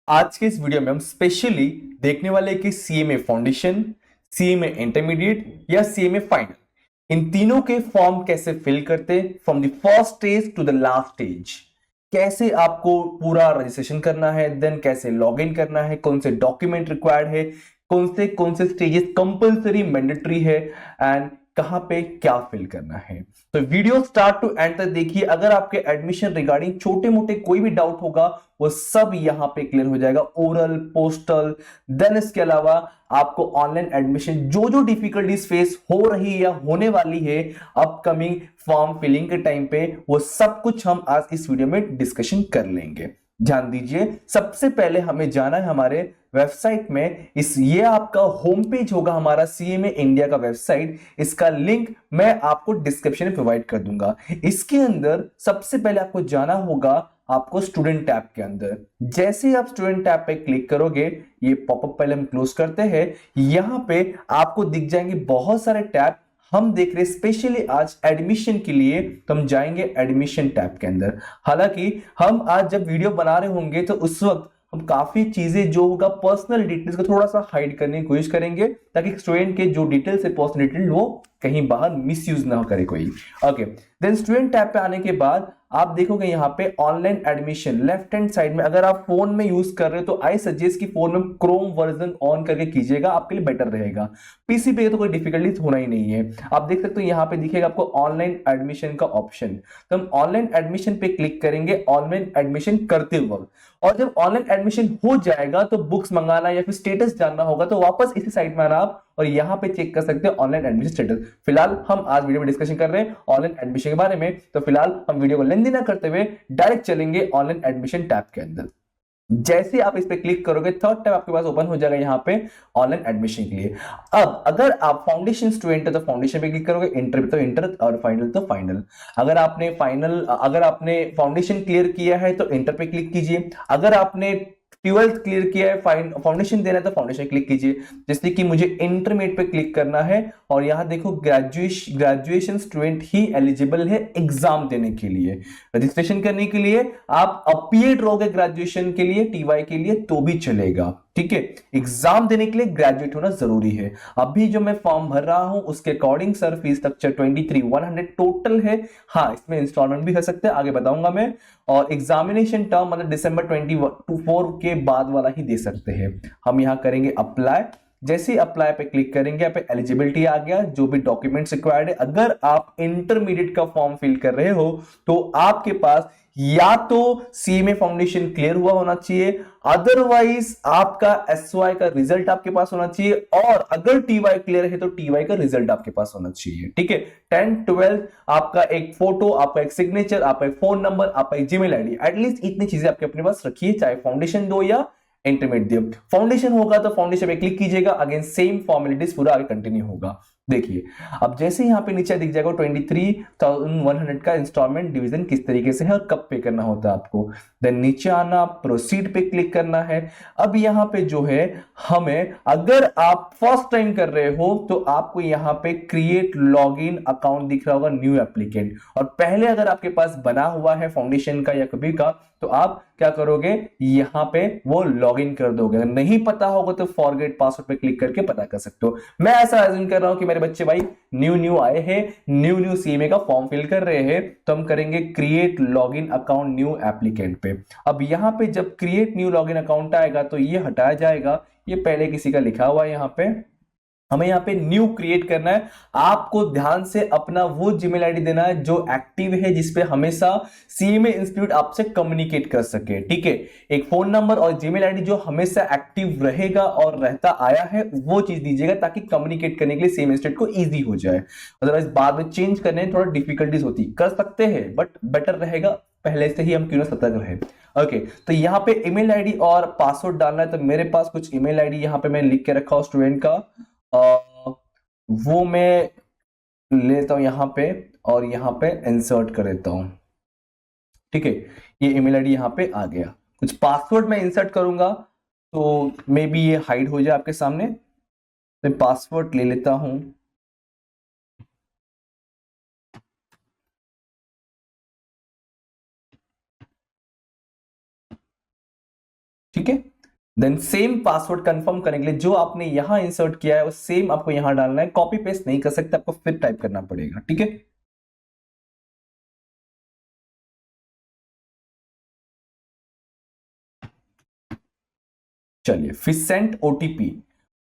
आज के इस वीडियो में हम स्पेशली देखने वाले कि सीएमए फाउंडेशन, सीएमए इंटरमीडिएट या सीएमए फाइनल, इन तीनों के फॉर्म कैसे फिल करते from the first stage to the last stage. कैसे आपको पूरा रजिस्ट्रेशन करना है, देन कैसे लॉग इन करना है, कौन से डॉक्यूमेंट रिक्वायर्ड है, कौन से स्टेजेस कंपलसरी मैंडेटरी है, एंड कहां पे क्या फिल करना है। तो वीडियो स्टार्ट टू एंड तक देखिए। अगर आपके एडमिशन रिगार्डिंग छोटे मोटे कोई भी डाउट होगा वो सब यहां पे क्लियर हो जाएगा, ओरल, पोस्टल। देन इसके अलावा आपको ऑनलाइन एडमिशन जो जो डिफिकल्टीज फेस हो रही है या होने वाली है अपकमिंग फॉर्म फिलिंग के टाइम पे, वो सब कुछ हम आज इस वीडियो में डिस्कशन कर लेंगे। ध्यान दीजिए, सबसे पहले हमें जाना है हमारे वेबसाइट में। ये आपका होम पेज होगा हमारा सीएमए इंडिया का वेबसाइट। इसका लिंक मैं आपको डिस्क्रिप्शन में प्रोवाइड कर दूंगा। इसके अंदर सबसे पहले आपको जाना होगा आपको स्टूडेंट टैब के अंदर। जैसे ही आप स्टूडेंट टैब पे क्लिक करोगे, ये पॉपअप पहले हम क्लोज करते हैं। यहां पे आपको दिख जाएंगे बहुत सारे टैब। हम देख रहे हैं स्पेशली आज एडमिशन के लिए, तो हम जाएंगे एडमिशन टैब के अंदर। हालांकि हम आज जब वीडियो बना रहे होंगे तो उस वक्त हम काफी चीजें जो होगा पर्सनल डिटेल्स को थोड़ा सा हाइड करने की कोशिश करेंगे, ताकि स्टूडेंट के जो डिटेल्स है पर्सनल डिटेल वो कहीं बाहर मिसयूज ना करे कोई। ओके, देन स्टूडेंट टैब पे आने के बाद आप देखोगे यहाँ पे online admission left hand side में। अगर आप फोन में यूज कर रहे हो तो आई सजेस्ट कि फोन में क्रोम वर्जन ऑन करके कीजिएगा, आपके लिए बेटर रहेगा। पीसी पे तो कोई डिफिकल्टीज होना ही नहीं है। आप देख सकते हो यहाँ पे दिखेगा आपको ऑनलाइन एडमिशन का ऑप्शन। तो हम ऑनलाइन एडमिशन पे क्लिक करेंगे ऑनलाइन एडमिशन करते वक्त। और जब ऑनलाइन एडमिशन हो जाएगा तो बुक्स मंगाना या फिर स्टेटस जानना होगा तो वापस इसी साइट में आना आप और यहां पे चेक कर सकते हैं ऑनलाइन एडमिशन स्टेटस। फिलहाल हम आज वीडियो में डिस्कशन कर रहे हैं ऑनलाइन एडमिशन के बारे में, तो फिलहाल हम वीडियो को लेंदी ना करते हुए डायरेक्ट चलेंगे ऑनलाइन एडमिशन टैब के अंदर। जैसे आप इस पे क्लिक करोगे थर्ड टैब आपके पास ओपन हो जाएगा यहाँ पे ऑनलाइन एडमिशन के लिए। अब अगर आप फाउंडेशन स्टूडेंट है तो फाउंडेशन पे क्लिक करोगे, इंटर तो इंटर और फाइनल तो फाइनल। अगर आपने फाउंडेशन क्लियर किया है तो इंटर पे क्लिक कीजिए। अगर आपने ट्वेल्थ क्लियर किया है, फाउंडेशन देना है तो फाउंडेशन क्लिक कीजिए। जैसे कि मुझे इंटरमीडिएट पे क्लिक करना है और यहां देखो ग्रेजुएशन स्टूडेंट ही एलिजिबल है एग्जाम देने के लिए। रजिस्ट्रेशन करने के लिए आप अपीयर रहोगे ग्रेजुएशन के लिए, टीवाई के लिए तो भी चलेगा, ठीक है। एग्जाम देने के लिए ग्रेजुएट होना जरूरी है। अभी जो मैं फॉर्म भर रहा हूं उसके according sir fees structure 23,100 total है। हाँ, इसमें इंस्टॉलमेंट भी कर सकते हैं, आगे बताऊंगा मैं। और एग्जामिनेशन टर्म मतलब दिसंबर 24 के बाद वाला ही दे सकते हैं। हम यहां करेंगे अप्लाई। जैसे ही अप्लाई पे क्लिक करेंगे यहाँ पे एलिजिबिलिटी आ गया, जो भी डॉक्यूमेंट्स रिक्वायर्ड है। अगर आप इंटरमीडिएट का फॉर्म फिल कर रहे हो तो आपके पास या तो सीएमए फाउंडेशन क्लियर हुआ होना चाहिए, अदरवाइज आपका एसवाई का रिजल्ट आपके पास होना चाहिए, और अगर टीवाई क्लियर है तो टीवाई का रिजल्ट आपके पास होना चाहिए, ठीक है। 10th 12th आपका एक फोटो, आपका एक सिग्नेचर, आपका एक फोन नंबर, आपका एक जीमेल आईडी, एटलीस्ट इतनी चीजें आपके अपने पास रखिए, चाहे फाउंडेशन दो या इंटरमीडिएट दो। फाउंडेशन होगा तो फाउंडेशन पे क्लिक कीजिएगा, अगेन सेम फॉर्मेलिटीज पूरा आगे कंटिन्यू होगा। देखिए, अब जैसे यहां पे नीचे दिख जाएगा 23,100 का इंस्टॉलमेंट डिवीजन किस तरीके से है और कब पे करना होता है आपको। देन नीचे आना, प्रोसीड पे क्लिक करना है। अब यहां पे जो है हमें, अगर आप फर्स्ट टाइम कर रहे हो तो आपको यहां पे क्रिएट लॉगिन अकाउंट दिख रहा होगा, न्यू एप्लीकेंट। और पहले अगर आपके पास बना हुआ है फाउंडेशन का या कभी का तो आप क्या करोगे, यहां पे वो लॉगिन कर दोगे। अगर नहीं पता होगा तो फॉरगेट पासवर्ड पे क्लिक करके पता कर सकते हो। मैं ऐसा अज्यूम कर रहा हूं कि मेरे बच्चे भाई न्यू न्यू आए हैं, न्यू न्यू सीएमए का फॉर्म फिल कर रहे हैं, तो हम करेंगे create login account new applicant पे। अब यहां पे जब क्रिएट न्यू लॉगिन अकाउंट आएगा तो ये हटाया जाएगा, ये पहले किसी का लिखा हुआ है यहां पे, हमें यहाँ पे न्यू क्रिएट करना है। आपको ध्यान से अपना वो जीमेल आईडी देना है जो एक्टिव है, जिसपे हमेशा सीएमए इंस्टीट्यूट आपसे कम्युनिकेट कर सके, ठीक है। एक फोन नंबर और जीमेल आईडी जो हमेशा एक्टिव रहेगा और रहता आया है वो चीज दीजिएगा, ताकि कम्युनिकेट करने के लिए सीएमए इंस्टीट्यूट को इजी हो जाए। अदरवाइज बाद में चेंज करने में थोड़ा डिफिकल्टीज होती, कर सकते हैं बट बेटर रहेगा पहले से ही हम क्यों ना सतर्क रहे। ओके, तो यहाँ पे ईमेल आईडी और पासवर्ड डालना है। तो मेरे पास कुछ ईमेल आईडी यहाँ पे मैं लिख के रखा हूँ स्टूडेंट का, वो मैं लेता हूं यहां पे और यहां पे इंसर्ट कर देता हूं, ठीक है। ये ईमेल आईडी यहां पे आ गया। कुछ पासवर्ड मैं इंसर्ट करूंगा तो मे बी ये हाइड हो जाए आपके सामने। मैं पासवर्ड ले लेता हूं, ठीक है। देन सेम पासवर्ड कंफर्म करने के लिए जो आपने यहां इंसर्ट किया है वो सेम आपको यहां डालना है, कॉपी पेस्ट नहीं कर सकते, आपको फिर टाइप करना पड़ेगा, ठीक है। चलिए फिर सेंड ओटीपी।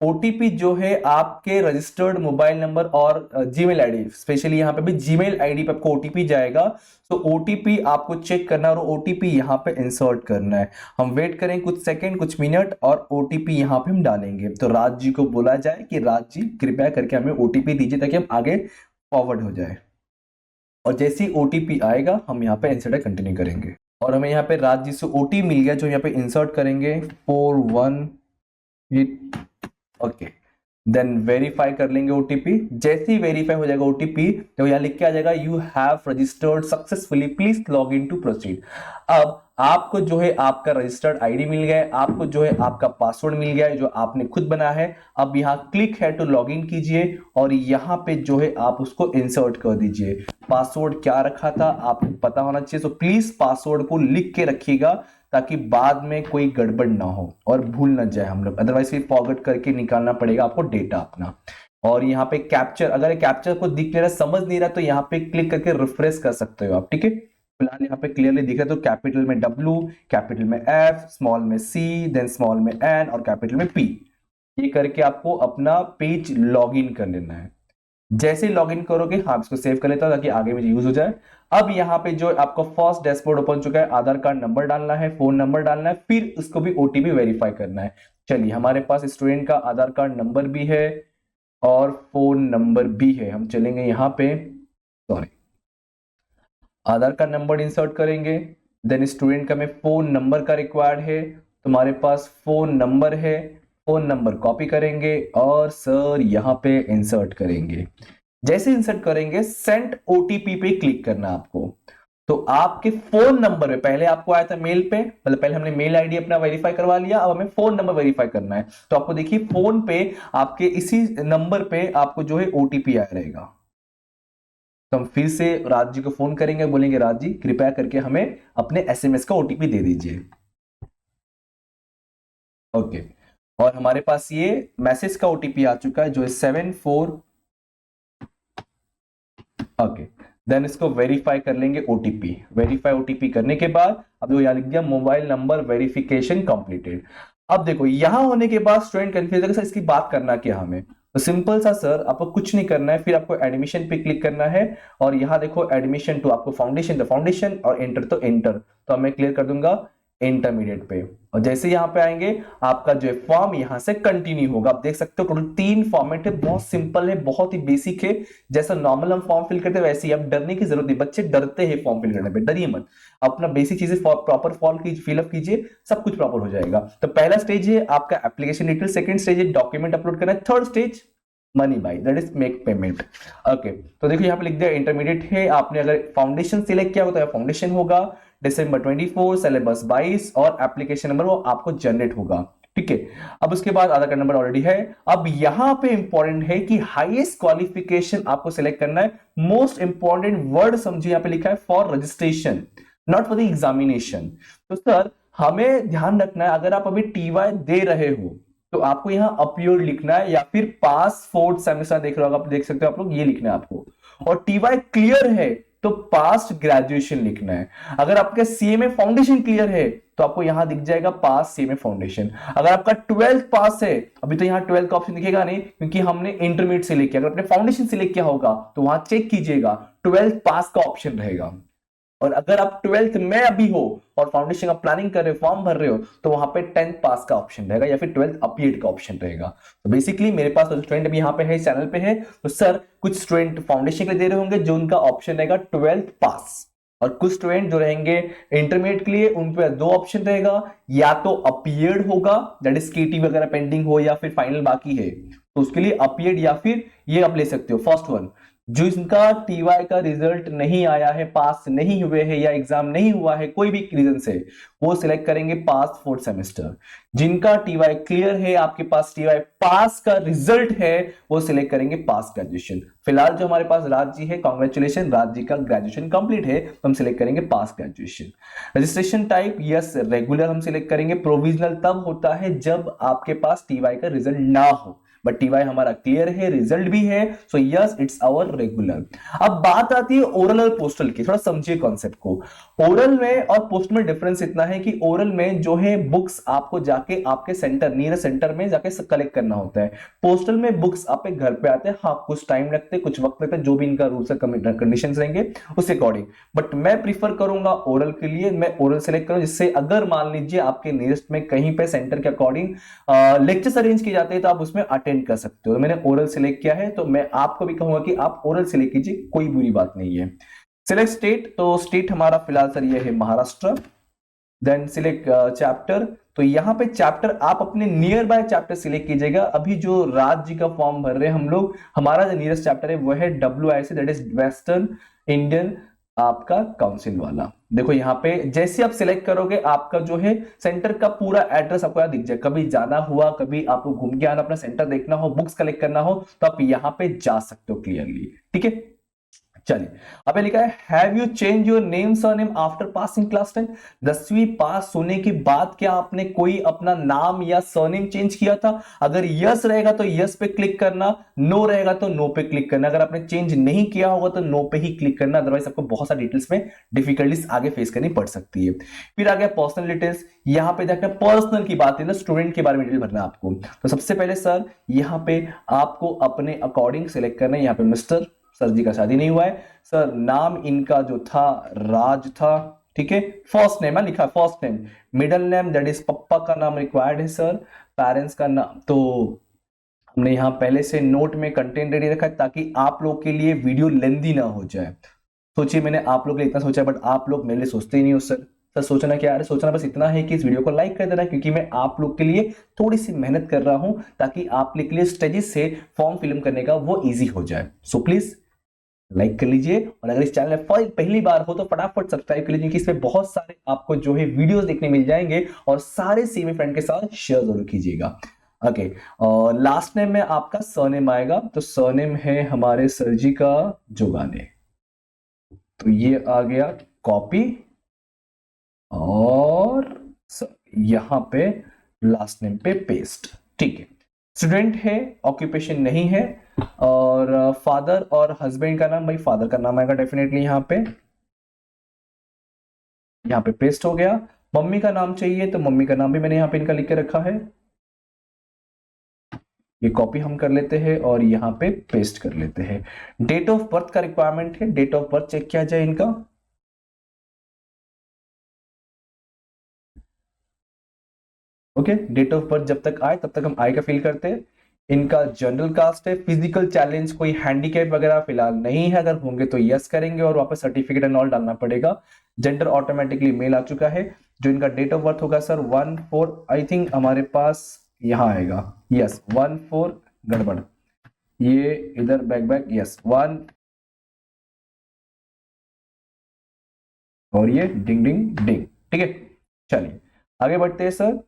ओटीपी जो है आपके रजिस्टर्ड मोबाइल नंबर और जीमेल आईडी, स्पेशली यहां पे भी जीमेल आईडी पे आपको ओटीपी जाएगा। तो ओटीपी आपको चेक करना है और ओटीपी यहां पे इंसर्ट करना है। हम वेट करें कुछ सेकंड कुछ मिनट और ओटीपी यहां पे हम डालेंगे। तो राज जी को बोला जाए कि राज जी कृपया करके हमें ओटीपी दीजिए ताकि हम आगे फॉरवर्ड हो जाए। और जैसे ही ओटीपी आएगा हम यहाँ पे इंसर्ट कंटिन्यू करेंगे और हमें यहाँ पे राज जी से ओटीपी मिल गया जो यहाँ पे इंसर्ट करेंगे 41। ओके, देन वेरीफाई कर लेंगे ओटीपी। जैसे ही वेरीफाई हो जाएगा ओटीपी तो यहाँ लिख के आ जाएगा you have registered successfully, please log in to proceed. अब आपको जो है आपका रजिस्टर्ड आईडी मिल गया है, आपको जो है आपका पासवर्ड मिल गया है जो आपने खुद बनाया है। अब यहाँ क्लिक है टू लॉग इन कीजिए और यहाँ पे जो है आप उसको इंसर्ट कर दीजिए। पासवर्ड क्या रखा था आपको पता होना चाहिए, तो प्लीज पासवर्ड को लिख के रखिएगा ताकि बाद में कोई गड़बड़ ना हो और भूल ना जाए हम लोग, अदरवाइज फिर फॉरवर्ड करके निकालना पड़ेगा आपको डेटा अपना। और यहाँ पे कैप्चर, अगर कैप्चर को दिख नहीं रहा समझ नहीं रहा तो यहाँ पे क्लिक करके रिफ्रेश कर सकते हो आप, ठीक है। फिलहाल यहाँ पे क्लियरली दिख रहा है तो कैपिटल में W, कैपिटल में F, स्मॉल में C, देन स्मॉल में N और कैपिटल में P, ये करके आपको अपना पेज लॉग इन कर लेना है। जैसे ही लॉगिन करोगे, हाँ इसको सेव कर लेता हूं ताकि आगे में यूज हो जाए। अब यहाँ पे जो आपका फर्स्ट डैशबोर्ड ओपन चुका है, आधार कार्ड नंबर डालना है, फोन नंबर डालना है, फिर उसको भी ओटीपी वेरीफाई करना है। चलिए हमारे पास स्टूडेंट का आधार कार्ड नंबर भी है और फोन नंबर भी है। हम चलेंगे यहाँ पे, सॉरी, आधार कार्ड नंबर इंसर्ट करेंगे, देन स्टूडेंट का में फोन नंबर का रिक्वायर्ड है, तुम्हारे पास फोन नंबर है, फोन नंबर कॉपी करेंगे और सर यहाँ पे इंसर्ट करेंगे। जैसे इंसर्ट करेंगे सेंड ओटीपी पे क्लिक करना आपको। तो आपके फोन नंबर पे, पहले आपको आया था मेल पे, मतलब पहले हमने मेल आईडी अपना वेरीफाई करवा लिया, अब हमें फोन नंबर वेरीफाई करना है। तो आपको देखिए फोन पे आपके इसी नंबर पे आपको जो है ओटीपी आया रहेगा। तो हम फिर से राज जी को फोन करेंगे, बोलेंगे राज जी कृपया करके हमें अपने एसएमएस का ओटीपी दे दीजिए। ओके, और हमारे पास ये मैसेज का ओटीपी आ चुका है जो है 74। ओके, देन इसको वेरीफाई कर लेंगे ओटीपी। वेरीफाई ओटीपी करने के बाद अब जो यहां लिख दिया मोबाइल नंबर वेरिफिकेशन कंप्लीटेड। अब देखो यहां होने के बाद स्टूडेंट कंफ्यूज है सर इसकी बात करना क्या हमें, तो सिंपल सा सर आपको कुछ नहीं करना है, फिर आपको एडमिशन पे क्लिक करना है और यहां देखो एडमिशन टू, आपको फाउंडेशन तो फाउंडेशन और एंटर तो एंटर, तो मैं क्लियर कर दूंगा इंटरमीडिएट पे। और जैसे यहां पे आएंगे आपका जो है फॉर्म यहां से कंटिन्यू होगा। आप देख सकते हो टोटल 3 फॉर्मेट है, बहुत सिंपल है, बहुत ही बेसिक है। जैसा नॉर्मल हम फॉर्म फिल करते हैं वैसे ही, अब डरने की जरूरत नहीं, बच्चे डरते हैं फॉर्म फिल करने पे, डरिए मत। अपना बेसिक चीजें प्रॉपर फॉर्म फिलअप कीजिए, सब कुछ प्रॉपर हो जाएगा। तो पहला स्टेज है आपका एप्लीकेशन डिटेल, सेकंड स्टेज है डॉक्यूमेंट अपलोड करना है, third stage money by, that is make payment. Okay, तो देखिए यहाँ पे लिख दिया इंटरमीडिएट है, आपने अगर फाउंडेशन सिलेक्ट किया होगा तो फाउंडेशन होगा, दिसंबर 24, सिलेबस 22 और एप्लीकेशन नंबर वो आपको जनरेट होगा, ठीक है। अब उसके बाद आधार कार्ड नंबर ऑलरेडी है। अब यहां पे इंपॉर्टेंट है कि हाईएस्ट क्वालिफिकेशन आपको सिलेक्ट करना है। मोस्ट इंपॉर्टेंट वर्ड समझिए, यहां पे लिखा है for registration not for the examination. तो सर हमें ध्यान रखना है अगर आप अभी टीवाई दे रहे हो तो आपको यहां अपीयर लिखना है या फिर पास फोर्थ सेमेस्टर देख रहे हो, आप देख सकते हो आप लोग, ये लिखना है आपको। और टीवाई क्लियर है तो पास्ट ग्रेजुएशन लिखना है। अगर आपका सीएमए फाउंडेशन क्लियर है तो आपको यहां दिख जाएगा पास सीएमए फाउंडेशन। अगर आपका 12th पास है, अभी तो यहां 12th का ऑप्शन दिखेगा नहीं क्योंकि हमने इंटरमीडिएट सिलेक्ट किया, अगर आपने फाउंडेशन सिलेक्ट किया होगा तो वहां चेक कीजिएगा 12th पास का ऑप्शन रहेगा। और अगर आप 12th में अभी हो और फाउंडेशन का प्लानिंग कर रहे हो, फॉर्म भर रहे हो, तो वहां पे 10th पास का ऑप्शन रहेगा या फिर 12th अपीयर्ड का ऑप्शन रहेगा। तो बेसिकली मेरे पास जो स्टूडेंट अभी यहाँ पे है, चैनल पे है, तो सर कुछ स्टूडेंट फाउंडेशन के लिए दे रहे होंगे जो उनका ऑप्शन रहेगा 12th पास, और कुछ स्टूडेंट जो रहेंगे इंटरमीडिएट के लिए उन पे 2 ऑप्शन रहेगा, या तो अपीयर्ड होगा दैट इज केटी वगैरह पेंडिंग हो या फिर फाइनल बाकी है तो उसके लिए अपीयर्ड, या फिर ये आप ले सकते हो फर्स्ट वन जो इनका टीवाई का रिजल्ट नहीं आया है, पास नहीं हुए हैं या एग्जाम नहीं हुआ है कोई भी रीजन से, वो सिलेक्ट करेंगे पास फोर्थ सेमेस्टर। जिनका टीवाई क्लियर है, आपके पास टीवाई पास का रिजल्ट है, वो सिलेक्ट करेंगे पास ग्रेजुएशन। फिलहाल जो हमारे पास राज जी है, कॉन्ग्रेचुलेशन, राज जी का ग्रेजुएशन कंप्लीट है, तो हम सिलेक्ट करेंगे pass graduation. Registration type yes regular हम सिलेक्ट करेंगे। प्रोविजनल तब होता है जब आपके पास टीवाई का रिजल्ट ना हो, बट टीवाई हमारा क्लियर है, रिजल्ट भी है, so yes it's our regular. अब बात आती है ओरल और पोस्टल की, थोड़ा समझिए कॉन्सेप्ट को। ओरल में और पोस्टल में डिफरेंस इतना है कि ओरल में जो है बुक्स आपको जाके आपके सेंटर, नियरेस्ट सेंटर में जाके कलेक्ट करना होता है। पोस्टल में बुक्स आपके घर पे आते हैं, हाँ कुछ टाइम लगते हैं, कुछ वक्त लगता है, जो भी इनका रूल्स और कंडीशंस रहेंगे उसके अकॉर्डिंग। बट मैं प्रीफर करूंगा ओरल के लिए, मैं ओरल सेलेक्ट करूं, जिससे अगर मान लीजिए आपके नियरेस्ट में कहीं पे सेंटर के अकॉर्डिंग लेक्चर्स अरेंज किए जाते हैं तो आप उसमें अटेंड कर सकते हो। मैंने ओरल सिलेक्ट किया है, तो मैं आपको भी कहूंगा कि आप ओरल सिलेक्ट कीजिए, कोई बुरी बात नहीं है। सिलेक्ट स्टेट, तो स्टेट हमारा फिलहाल सर ये है महाराष्ट्र। देन सिलेक्ट चैप्टर, तो यहां पे चैप्टर आप अपने नियर बाय चैप्टर सिलेक्ट कीजिएगा। अभी जो राज जी का फॉर्म भर रहे हैं हम लोग, हमारा जो नियरेस्ट चैप्टर है वो है WIC, that is western Indian आपका काउंसिल वाला। देखो यहाँ पे जैसे आप सिलेक्ट करोगे, आपका जो है सेंटर का पूरा एड्रेस आपको यहाँ दिख जाए। कभी जाना हुआ, कभी आपको घूम के आना, अपना सेंटर देखना हो, बुक्स कलेक्ट करना हो, तो आप यहाँ पे जा सकते हो क्लियरली। ठीक है, चलिए अब लिखा है have you change your name surname after passing class 10। 10वीं पास होने के बाद क्या आपने कोई अपना नाम या सरनेम चेंज किया था? अगर यस रहेगा तो यस पे क्लिक करना, नो रहेगा तो नो पे क्लिक करना। अगर आपने चेंज नहीं किया होगा तो नो पे ही क्लिक करना, अदरवाइज आपको बहुत सारी डिटेल्स में डिफिकल्टीज आगे फेस करनी पड़ सकती है। फिर आ गया पर्सनल डिटेल्स, यहां पे देखना पर्सनल की बात है ना, स्टूडेंट के बारे में डिटेल भरना है आपको। तो सबसे पहले सर यहां पे आपको अपने अकॉर्डिंग सिलेक्ट करना है। यहां पे मिस्टर, सर जी का शादी नहीं हुआ है, सर नाम इनका जो था राज था, ठीक है। फर्स्ट नेम है लिखा, first name, middle name that is पप्पा का नाम रिक्वायर्ड है सर, पेरेंट्स का नाम तो हमने यहां पहले से नोट में कंटेंट रेडी रखा है ताकि आप लोग के लिए वीडियो लेंदी ना हो जाए। सोचिए मैंने आप लोग के लिए इतना सोचा, बट आप लोग मेरे लिए सोचते ही नहीं हो सर। सर सोचना क्या है, सोचना बस इतना है कि इस वीडियो को लाइक कर देना, क्योंकि मैं आप लोग के लिए थोड़ी सी मेहनत कर रहा हूं ताकि आप लोग के लिए स्टेजेस से फॉर्म फिलअप करने का वो इजी हो जाए। सो प्लीज लाइक कर लीजिए, और अगर इस चैनल में पहली बार हो तो फटाफट सब्सक्राइब कर लीजिए, क्योंकि इसमें बहुत सारे आपको जो है वीडियोस देखने मिल जाएंगे, और सारे सीएमए फ्रेंड के साथ शेयर जरूर कीजिएगा। ओके, और लास्ट नेम में आपका सरनेम आएगा, तो सरनेम है हमारे सर जी का जोगाने, तो ये आ गया कॉपी, और यहां पे लास्ट नेम पे पेस्ट। ठीक है, स्टूडेंट है, ऑक्यूपेशन नहीं है, और फादर और हस्बैंड का नाम, भाई फादर का नाम आएगा डेफिनेटली यहाँ पे पेस्ट हो गया। मम्मी का नाम चाहिए तो मम्मी का नाम भी मैंने यहाँ पे इनका लिख के रखा है, ये कॉपी हम कर लेते हैं और यहाँ पे पेस्ट कर लेते हैं। डेट ऑफ बर्थ का रिक्वायरमेंट है, डेट ऑफ बर्थ चेक किया जाए इनका। ओके, डेट ऑफ बर्थ जब तक आए तब तक हम आई का फिल करते हैं। इनका जनरल कास्ट है, फिजिकल चैलेंज कोई हैंडीकैप वगैरह फिलहाल नहीं है, अगर होंगे तो यस करेंगे और वापस सर्टिफिकेट एंड ऑल डालना पड़ेगा। जेंडर ऑटोमेटिकली मेल आ चुका है। जो इनका डेट ऑफ बर्थ होगा सर 1/4, आई थिंक हमारे पास यहां आएगा, यस 1/4 गड़बड़, ये इधर बैक यस 1, और ये डिंग डिंग डिंग। ठीक है, चलिए आगे बढ़ते हैं सर।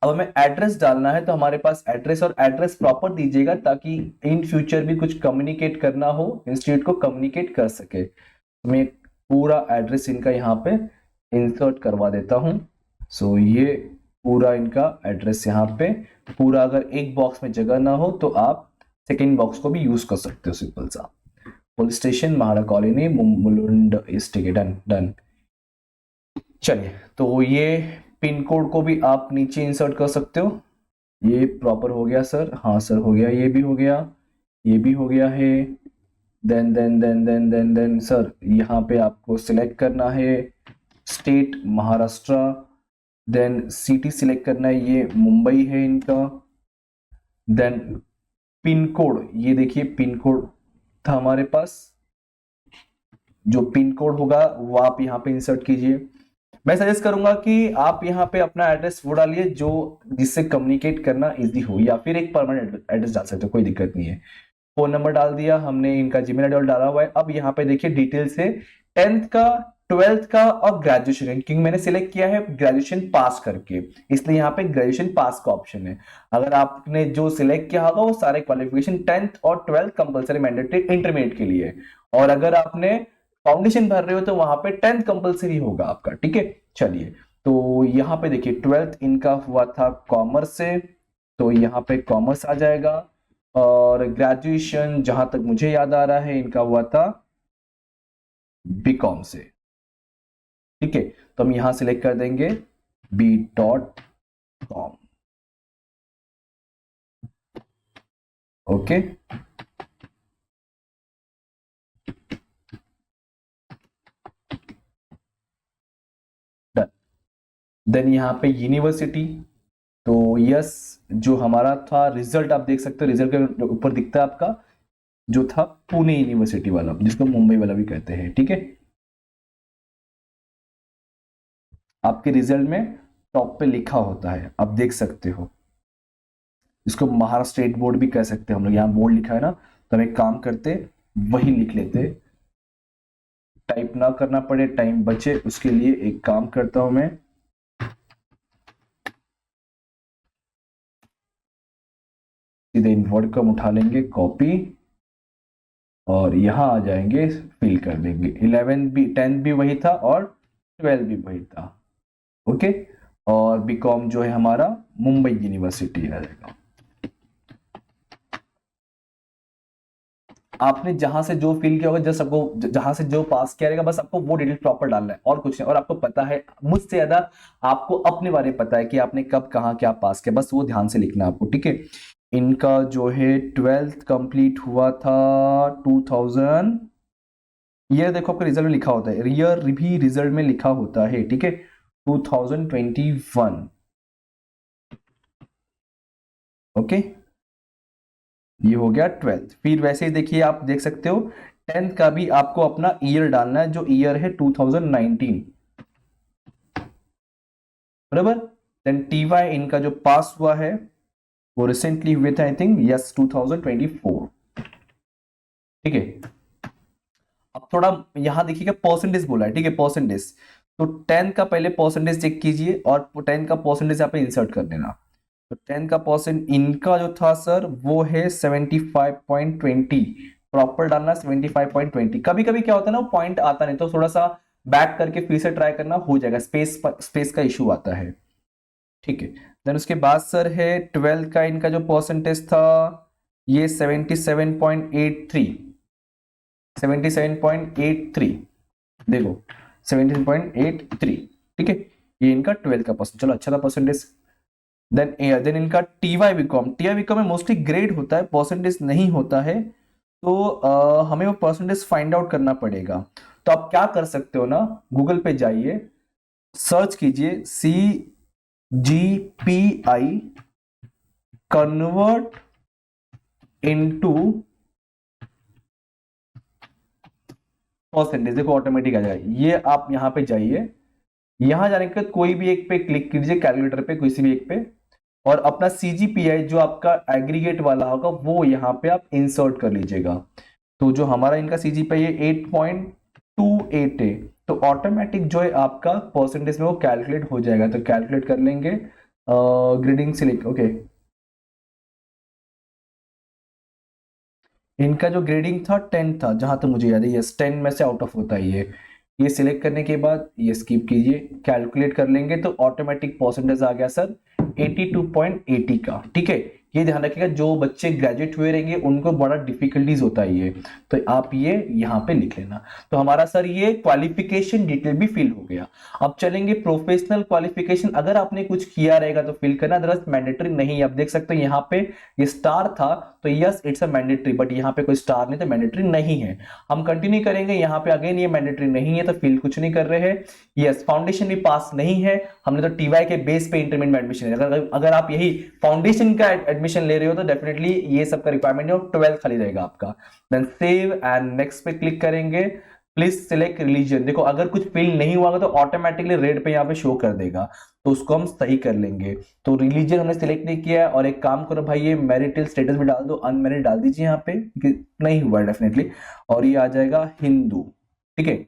अब हमें एड्रेस डालना है, तो हमारे पास एड्रेस, और एड्रेस प्रॉपर दीजिएगा ताकि इन फ्यूचर भी कुछ कम्युनिकेट करना हो, इंस्टीट्यूट को कम्युनिकेट कर सके। मैं पूरा एड्रेस इनका यहाँ पे इंसर्ट करवा देता हूँ। सो ये पूरा इनका एड्रेस यहाँ पे पूरा, अगर एक बॉक्स में जगह ना हो तो आप सेकेंड बॉक्स को भी यूज कर सकते हो, सिंपल सा। Police station MHADA colony Mulund east, done done. चलिए, तो ये पिन कोड को भी आप नीचे इंसर्ट कर सकते हो। ये प्रॉपर हो गया सर, हाँ सर हो गया, ये भी हो गया, ये भी हो गया है। देन सर यहाँ पे आपको सिलेक्ट करना है state Maharashtra, then city select करना है, ये मुंबई है इनका। देन पिन कोड, ये देखिए पिन कोड था हमारे पास, जो पिन कोड होगा वो आप यहाँ पे इंसर्ट कीजिए। मैं सजेस्ट करूंगा कि आप यहाँ पे अपना एड्रेस वो डालिए जो जिससे कम्युनिकेट करना इजी हो, या फिर एक परमानेंट एड्रेस डाल सकते हो, कोई दिक्कत नहीं है। फोन नंबर डाल दिया हमने, इनका जीमेल आईडी डाला हुआ है। अब यहाँ पे देखिए डिटेल से 10th का, 12th का और ग्रेजुएशन, क्योंकि मैंने सिलेक्ट किया है ग्रेजुएशन पास करके, इसलिए यहाँ पे ग्रेजुएशन पास का ऑप्शन है। अगर आपने जो सिलेक्ट किया होगा वो सारे क्वालिफिकेशन 10th और 12th कंपलसरी मैंडेटरी इंटरमीडिएट के लिए, और अगर आपने फाउंडेशन भर रहे हो तो वहां पे 10th कंपलसरी होगा आपका, ठीक है। चलिए, तो यहाँ पे देखिए 12th इनका हुआ था कॉमर्स से, तो यहाँ पे कॉमर्स आ जाएगा, और ग्रेजुएशन जहां तक मुझे याद आ रहा है इनका हुआ था बीकॉम से, ठीक है। तो हम यहां सिलेक्ट कर देंगे b.com, ओके। डन। देन यहाँ पे यूनिवर्सिटी, तो यस, जो हमारा था रिजल्ट आप देख सकते हो, रिजल्ट के ऊपर दिखता है आपका जो था पुणे यूनिवर्सिटी वाला, जिसको मुंबई वाला भी कहते हैं, ठीक है। आपके रिजल्ट में टॉप पे लिखा होता है, आप देख सकते हो। इसको महाराष्ट्र स्टेट बोर्ड भी कह सकते हैं हम लोग, यहाँ बोर्ड लिखा है ना, तो हम एक काम करते वही लिख लेते, टाइप ना करना पड़े, टाइम बचे, उसके लिए एक काम करता हूं मैं, सीधे इन्वर्ट को हम उठा लेंगे, कॉपी, और यहां आ जाएंगे, फिल कर देंगे। 11 भी, 10 भी वही था और 12 भी वही था, ओके। और बीकॉम जो है हमारा मुंबई यूनिवर्सिटी आ जाएगा। आपने जहां से जो फिल किया होगा, जस्ट आपको जहां से जो पास किया रहेगा, बस आपको वो डिटेल प्रॉपर डालना है और कुछ नहीं। और आपको पता है मुझसे ज्यादा आपको अपने बारे में पता है कि आपने कब कहाँ क्या पास किया, बस वो ध्यान से लिखना है आपको, ठीक है। इनका जो है 12th कंप्लीट हुआ था 2000, ये देखो आपका रिजल्ट में लिखा होता है, ईयर भी रिजल्ट में लिखा होता है, ठीक है, 2021, ओके। ये हो गया 12th। फिर वैसे ही देखिए, आप देख सकते हो 10th का भी आपको अपना ईयर डालना है, जो ईयर है 2019, बराबर। देन टीवाई इनका जो पास हुआ है वो रिसेंटली हुए थे, आई थिंक, यस, 2024, ठीक है। अब थोड़ा यहां देखिएगा परसेंटेज बोला है, ठीक है, परसेंटेज। तो 10 का पहले परसेंटेज चेक कीजिए और 10 का परसेंटेज यहाँ पे इंसर्ट कर देना। तो 10 का परसेंट इनका जो था सर वो है 75.20, प्रॉपर डालना 75.20। कभी कभी क्या होता है ना, वो पॉइंट आता नहीं, तो थोड़ा सा बैक करके फिर से ट्राई करना, हो जाएगा, स्पेस का इशू आता है, ठीक है। देन उसके बाद सर है 12 का इनका जो परसेंटेज था ये 77.83, 77.83, देखो 77.83, ठीक है। ये इनका 12 का परसेंट, चलो अच्छा था परसेंटेज। देन इनका टीवाई बीकॉम, टीवाई बीकॉम में मोस्टली ग्रेड होता है, परसेंटेज नहीं होता है, तो हमें वो परसेंटेज फाइंड आउट करना पड़ेगा। तो आप क्या कर सकते हो ना, गूगल पे जाइए, सर्च कीजिए CGPI कन्वर्ट इनटू परसेंटेज, देखो ऑटोमेटिक आ जाएगा। ये आप यहां पे जाइए, यहां जाने के बाद कोई भी एक पे क्लिक कीजिए, कैलकुलेटर पे किसी भी एक पे, और अपना CGPI जो आपका एग्रीगेट वाला होगा वो यहाँ पे आप इंसर्ट कर लीजिएगा। तो जो हमारा इनका CGPI है 8.28 है, तो ऑटोमेटिक जो है आपका परसेंटेज में वो कैलकुलेट हो जाएगा। तो कैलकुलेट कर लेंगे, ग्रेडिंग सिलेक्ट, ओके। इनका जो ग्रेडिंग था 10 था, जहां तक मुझे याद है, यस 10 में से आउट ऑफ होता है ये सिलेक्ट करने के बाद ये स्किप कीजिए, कैलकुलेट कर लेंगे तो ऑटोमेटिक परसेंटेज आ गया सर 82.80 का, ठीक है। ये ध्यान रखिएगा, जो बच्चे ग्रेजुएट हुए रहेंगे उनको बड़ा डिफिकल्टीज होता है ये, तो आप ये यहाँ पे लिख लेना। तो हमारा सर ये क्वालिफिकेशन डिटेल भी फिल हो गया। अब चलेंगे प्रोफेशनल क्वालिफिकेशन, अगर आपने कुछ किया रहेगा तो फिल करना, अदरवाइज मैंडेटरी नहीं। आप देख सकते हो यहाँ पे ये स्टार था, तो yes it's a mandatory, but यहाँ पे कोई स्टार नहीं, तो मैंडेटरी नहीं है। हम कंटिन्यू करेंगे, यहाँ पे अगेन ये मैंडेटरी नहीं है, तो फिल कुछ नहीं कर रहे हैं। यस, फाउंडेशन भी पास नहीं है, हमने तो टीवाई के बेस पे इंटरमीडिएट में एडमिशन है। अगर आप यही फाउंडेशन का एडमिशन ले रहे हो तो डेफिनेटली ये सब का रिक्वायरमेंट है, 12 खाली रहेगा आपका। देन सेव एंड नेक्स्ट पे क्लिक करेंगे, प्लीज सिलेक्ट रिलीजन। देखो अगर कुछ फिल नहीं हुआ तो ऑटोमेटिकली रेड पे यहाँ पे शो कर देगा, तो उसको हम सही कर लेंगे। तो रिलीजन हमने सिलेक्ट नहीं किया है, और एक काम करो भाई ये मैरिटल स्टेटस भी डाल दो, अनमैरिड डाल दीजिए यहाँ पे, नहीं हुआ डेफिनेटली, और ये आ जाएगा हिंदू। ठीक है,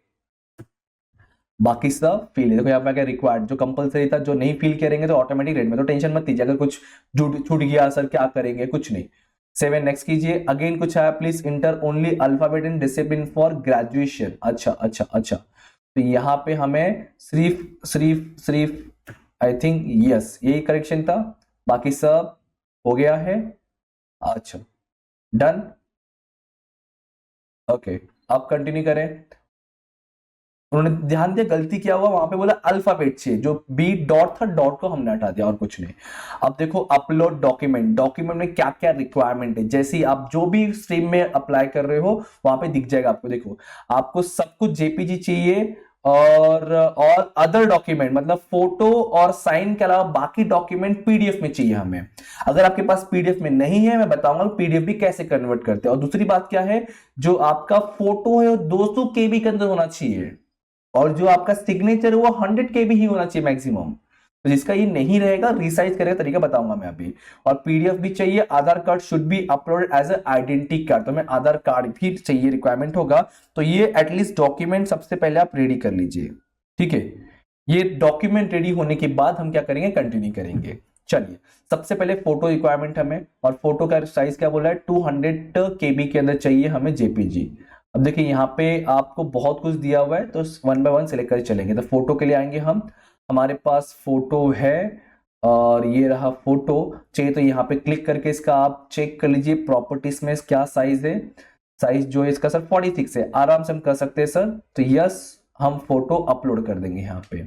बाकी सब फील है। देखो यहाँ पे क्या रिक्वायर्ड, जो कंपलसरी था, जो नहीं फील करेंगे तो ऑटोमेटिक रेड में, तो टेंशन मत लीजिए अगर कुछ छूट गया सर क्या करेंगे, कुछ नहीं। 7 नेक्स्ट कीजिए। अगेन कुछ आया, please inter only alphabet in discipline for graduation. अच्छा अच्छा अच्छा, तो यहाँ पे हमें सिर्फ आई थिंक यस यही करेक्शन था, बाकी सब हो गया है। अच्छा डन, ओके अब कंटिन्यू करें। उन्होंने ध्यान दिया गलती क्या हुआ, वहां पे बोला अल्फाबेट चाहिए, जो बी डॉट था डॉट को हमने हटा दिया और कुछ नहीं। अब देखो अपलोड डॉक्यूमेंट, डॉक्यूमेंट में क्या क्या रिक्वायरमेंट है, जैसे ही आप जो भी स्ट्रीम में अप्लाई कर रहे हो वहां पे दिख जाएगा आपको। देखो आपको सब कुछ जेपीजी चाहिए, और अदर डॉक्यूमेंट मतलब फोटो और साइन के अलावा बाकी डॉक्यूमेंट पीडीएफ में चाहिए हमें। अगर आपके पास पीडीएफ में नहीं है, मैं बताऊंगा पीडीएफ भी कैसे कन्वर्ट करते हैं। और दूसरी बात क्या है, जो आपका फोटो है वो 200 केबी के अंदर होना चाहिए, और जो आपका सिग्नेचर है वो 100 केबी ही होना चाहिए मैक्सिमम। तो जिसका ये नहीं रहेगा रिसाइज करेगा तरीका बताऊंगा मैं अभी। और पीडीएफ भी चाहिए, Aadhaar card should be uploaded as a identity card, तो मैं आधार कार्ड भी चाहिए रिक्वायरमेंट होगा। तो ये एटलीस्ट डॉक्यूमेंट सबसे पहले आप रेडी कर लीजिए। ठीक है, ये डॉक्यूमेंट रेडी होने के बाद हम क्या करेंगे, कंटिन्यू करेंगे। चलिए सबसे पहले फोटो रिक्वायरमेंट हमें, और फोटो का साइज क्या बोला है, 200 केबी के अंदर चाहिए हमें जेपीजी। अब देखिए यहाँ पे आपको बहुत कुछ दिया हुआ है, तो 1 बाय 1 सिलेक्ट कर चलेंगे। तो फोटो के लिए आएंगे हम, हमारे पास फोटो है, और ये रहा फोटो। चाहिए तो यहाँ पे क्लिक करके इसका आप चेक कर लीजिए प्रॉपर्टीज में क्या साइज है। साइज जो है इसका सर 46 है, आराम से हम कर सकते हैं सर। तो यस हम फोटो अपलोड कर देंगे यहाँ पे।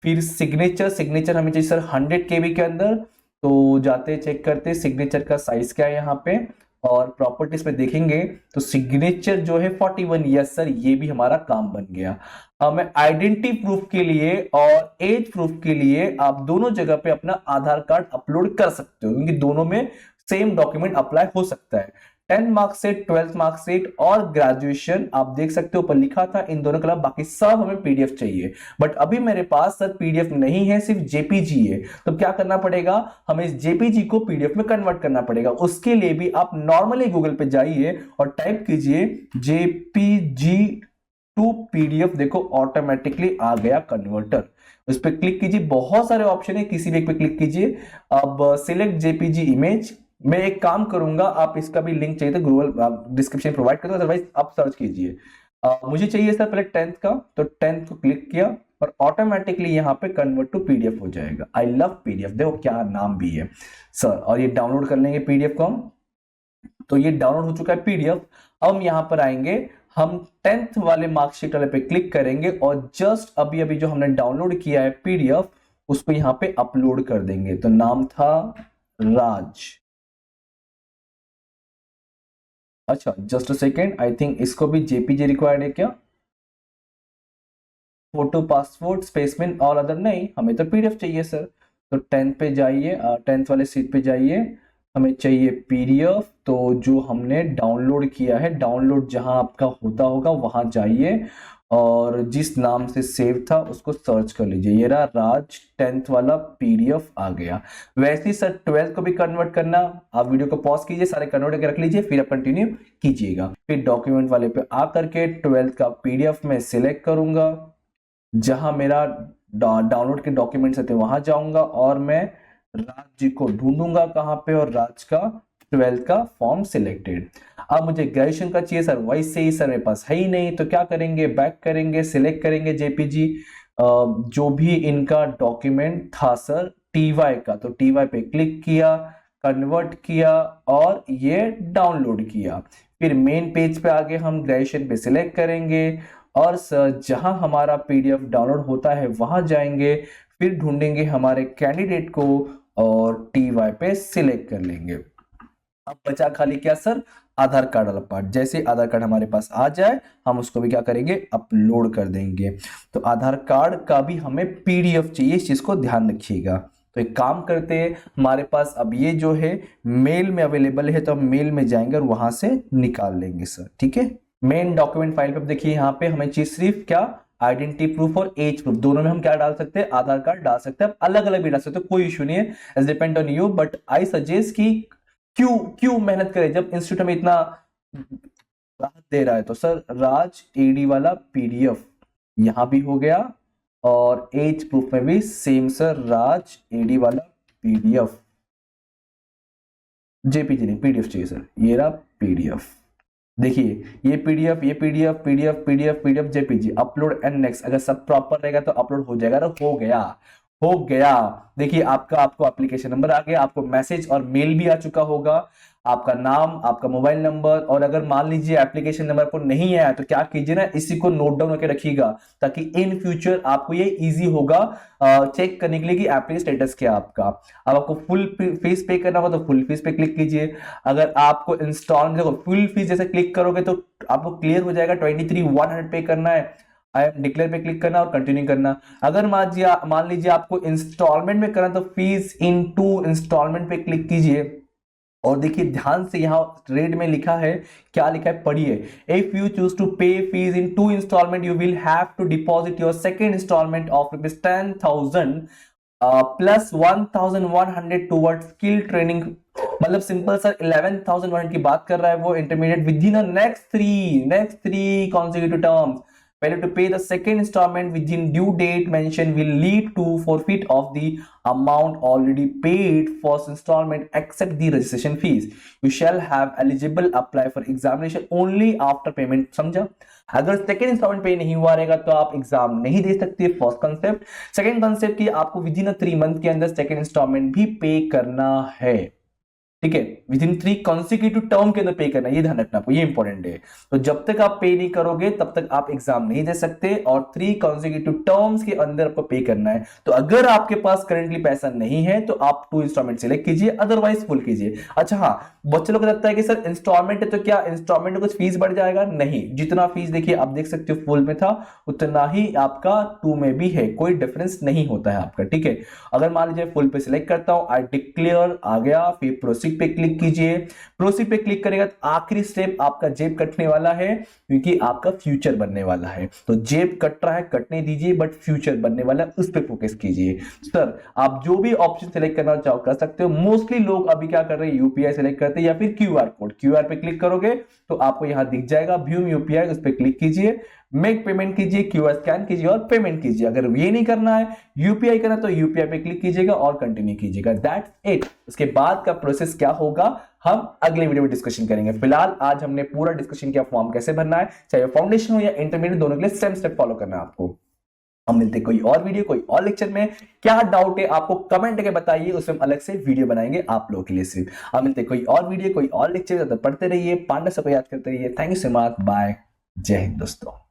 फिर सिग्नेचर हमें चाहिए सर 100 केबी के अंदर, तो जाते चेक करते सिग्नेचर का साइज क्या है यहाँ पे, और प्रॉपर्टीज पे देखेंगे तो सिग्नेचर जो है 41। यस सर ये भी हमारा काम बन गया। हमें आइडेंटिटी प्रूफ के लिए और एज प्रूफ के लिए आप दोनों जगह पे अपना आधार कार्ड अपलोड कर सकते हो, क्योंकि दोनों में सेम डॉक्यूमेंट अप्लाई हो सकता है। 10 मार्कशीट, 12th मार्कशीट और ग्रेजुएशन आप देख सकते हो ऊपर लिखा था, इन दोनों के अलावा बाकी सब हमें पीडीएफ चाहिए। बट अभी मेरे पास सर पीडीएफ नहीं है, सिर्फ जेपीजी है। तो क्या करना पड़ेगा, हमें इस जेपीजी को पीडीएफ में कन्वर्ट करना पड़ेगा। उसके लिए भी आप नॉर्मली गूगल पे जाइए और टाइप कीजिए जेपीजी टू पीडीएफ, देखो ऑटोमेटिकली आ गया कन्वर्टर। उस पर क्लिक कीजिए, बहुत सारे ऑप्शन है, किसी भी एक पे क्लिक कीजिए। अब सिलेक्ट जेपीजी इमेज। मैं एक काम करूंगा, आप इसका भी लिंक चाहिए तो गूगल डिस्क्रिप्शन प्रोवाइड कर दो, अदरवाइज आप सर्च कीजिए। मुझे चाहिए सर पहले 10th का, तो 10th को क्लिक किया और ऑटोमेटिकली यहाँ पे कन्वर्ट टू पीडीएफ हो जाएगा। आई लव पीडीएफ, देखो क्या नाम भी है सर। और ये डाउनलोड कर लेंगे पीडीएफ को हम, तो ये डाउनलोड हो चुका है पीडीएफ। अब हम यहाँ पर आएंगे, हम 10th वाले मार्कशीट वाले पे क्लिक करेंगे और जस्ट अभी अभी जो हमने डाउनलोड किया है पीडीएफ उसको यहाँ पे अपलोड कर देंगे। तो नाम था राज। अच्छा just a second, I think इसको भी जेपीजी रिक्वायर्ड है क्या, फोटो पासपोर्ट स्पेसमेन और अदर नहीं, हमें तो पीडीएफ चाहिए सर। तो 10th पे जाइए, 10th वाले सीट पे जाइए, हमें चाहिए पीडीएफ। तो जो हमने डाउनलोड किया है, डाउनलोड जहां आपका होता होगा वहां जाइए और जिस नाम से सेव था उसको सर्च कर लीजिए। ये रहा राज 10th वाला पीडीएफ आ गया। वैसे ही सर 12th को भी कन्वर्ट करना, आप वीडियो को पॉज कीजिए, सारे कन्वर्ट करके रख लीजिए, फिर आप कंटिन्यू कीजिएगा। फिर डॉक्यूमेंट वाले पे आकर के 12th का पीडीएफ में सिलेक्ट करूंगा, जहां मेरा डाउनलोड के डॉक्यूमेंट्स थे वहां जाऊंगा और मैं राज जी को ढूंढूंगा कहां पे, और राज का 12th का फॉर्म सिलेक्टेड। अब मुझे ग्रेजुएशन का चाहिए सर, वैसे ही सर मेरे पास है ही नहीं, तो क्या करेंगे, बैक करेंगे, सिलेक्ट करेंगे जेपीजी जो भी इनका डॉक्यूमेंट था सर टीवाई का, तो टीवाई पे क्लिक किया, कन्वर्ट किया और ये डाउनलोड किया। फिर मेन पेज पे आगे हम ग्रेजुएशन पे सिलेक्ट करेंगे और सर जहां हमारा पीडीएफ डाउनलोड होता है वहां जाएंगे, फिर ढूंढेंगे हमारे कैंडिडेट को और टीवाई पे सिलेक्ट कर लेंगे। अब बचा खाली क्या सर, आधार कार्ड वाला पार्ट। जैसे आधार कार्ड हमारे पास आ जाए हम उसको भी क्या करेंगे, अपलोड कर देंगे। तो आधार कार्ड का भी हमें पीडीएफ चाहिए, इस चीज को ध्यान रखिएगा। तो एक काम करते हैं, हमारे पास अब ये जो है मेल में अवेलेबल है, तो हम मेल में जाएंगे और वहां से निकाल लेंगे सर। ठीक है, मेन डॉक्यूमेंट फाइल पे देखिए यहाँ पे हमें चाहिए सिर्फ क्या, आइडेंटिटी प्रूफ और एज प्रूफ, दोनों में हम क्या डाल सकते हैं, आधार कार्ड डाल सकते हैं, अलग अलग भी डाल सकते हैं, कोई इशू नहीं है, it's depend on you, but I suggest कि क्यों क्यों मेहनत करें जब इंस्टीट्यूट में इतना राहत दे रहा है। तो सर राज एडी वाला पीडीएफ यहां भी हो गया, और एज प्रूफ में भी सेम सर, राज एडी वाला पीडीएफ, जेपीजी नहीं पीडीएफ चाहिए सर, ये रहा पीडीएफ। देखिए ये पीडीएफ, ये PDF, PDF, PDF, PDF, JPG, upload and next, अगर सब प्रॉपर रहेगा तो अपलोड हो जाएगा। हो गया, हो गया। देखिए आपको एप्लीकेशन नंबर आ गया, आपको मैसेज और मेल भी आ चुका होगा, आपका नाम, आपका मोबाइल नंबर, और अगर मान लीजिए एप्लीकेशन नंबर को नहीं आया तो क्या कीजिए ना, इसी को नोट डाउन करके रखिएगा, ताकि इन फ्यूचर आपको ये इजी होगा चेक करने के लिए कि एप्लीकेशन स्टेटस क्या आपका। अब आपको फुल फीस पे करना होगा तो फुल फीस पे क्लिक कीजिए। अगर आपको इंस्टॉल, देखो फुल फीस जैसे क्लिक करोगे तो आपको क्लियर हो जाएगा 23,100 पे करना है, आई एम डिक्लेयर पे क्लिक करना और कंटिन्यू करना। अगर मान लीजिए आपको इंस्टॉलमेंट में करना तो फीस इन 2 इंस्टॉलमेंट पे क्लिक कीजिए, और देखिए ध्यान से यहाँ रेड में लिखा है, क्या लिखा है पढ़िए, if you choose to pay fees in 2 installment you will have to deposit your second installment of ₹10,000 plus 1,100 toward skill training. मतलब सिंपल सर 11,100 की बात कर रहा है वो, intermediate within next three consecutive terms. Failure to pay the second installment within due date mentioned will lead to forfeit of the amount already paid first installment except the registration fees. You shall have eligible apply for examination only after payment। समझा? अगर second instalment पे नहीं हुआ रहेगा तो आप exam नहीं दे सकते, फर्स्ट कंसेप्ट। सेकेंड कंसेप्ट की आपको विद इन 3 मंथ के अंदर सेकेंड इंस्टॉलमेंट भी पे करना है, ठीक है, विद इन 3 कॉन्सिक्यूटिव टर्म के अंदर पे करना, ये ध्यान रखना आपको, ये इंपॉर्टेंट है। तो जब तक आप पे नहीं करोगे तब तक आप एग्जाम नहीं दे सकते, और 3 कॉन्सिक्यूटिव टर्म्स के अंदर आपको पे करना है। तो अगर आपके पास करंटली पैसा नहीं है तो आप 2 इंस्टॉलमेंट सिलेक्ट कीजिए, अदरवाइज फुल कीजिए। अच्छा हाँ, बच्चे लोग को लगता है कि सर इंस्टॉलमेंट है तो क्या इंस्टॉलमेंट में कुछ फीस बढ़ जाएगा? नहीं, जितना फीस देखिए आप देख सकते हो फुल में था उतना ही आपका 2 में भी है, कोई डिफरेंस नहीं होता है आपका, ठीक है। अगर मान लीजिए फुल पे सिलेक्ट करता हूं, आई डिक्लेयर आ गया, फिर प्रोसीड पे क्लिक कीजिए। प्रोसीड पे क्लिक करेगा तो आखिरी स्टेप आपका जेब कटने वाला है, क्योंकि आपका फ्यूचर बनने वाला है। तो जेब कट रहा है, कटने दीजिए, बट फ्यूचर बनने वाला है, उस पे फोकस कीजिए। सर आप जो भी ऑप्शन सेलेक्ट करना चाहो कर सकते हो। मोस्टली लोग अभी क्या कर रहे हैं, यूपीआई सेलेक्ट करते हैं या फिर क्यूआर कोड। क्यूआर पे क्लिक करोगे तो आपको यहां दिख जाएगा व्यू यूपीआई, उस पे क्लिक कीजिए, मेक पेमेंट कीजिए, क्यूआर स्कैन कीजिए और पेमेंट कीजिए। अगर ये नहीं करना है, यूपीआई करना, तो यूपीआई पे क्लिक कीजिएगा और कंटिन्यू कीजिएगा, दैट्स इट। उसके बाद का प्रोसेस क्या होगा हम अगले वीडियो में डिस्कशन करेंगे। फिलहाल आज हमने पूरा डिस्कशन किया फॉर्म कैसे भरना है, चाहे फाउंडेशन हो या इंटरमीडिएट, दोनों के लिए सेम स्टेप फॉलो करना है आपको। हम मिलते हैं कोई और वीडियो, कोई और लेक्चर में। क्या डाउट है आपको कमेंट करके बताइए, उसमें हम अलग से वीडियो बनाएंगे आप लोगों के लिए सिर्फ। हम मिलते हैं कोई और वीडियो, कोई और लेक्चर, पढ़ते रहिए, पांडा सबको याद करते रहिए। Thank you so much, bye, जय हिंद दोस्तों।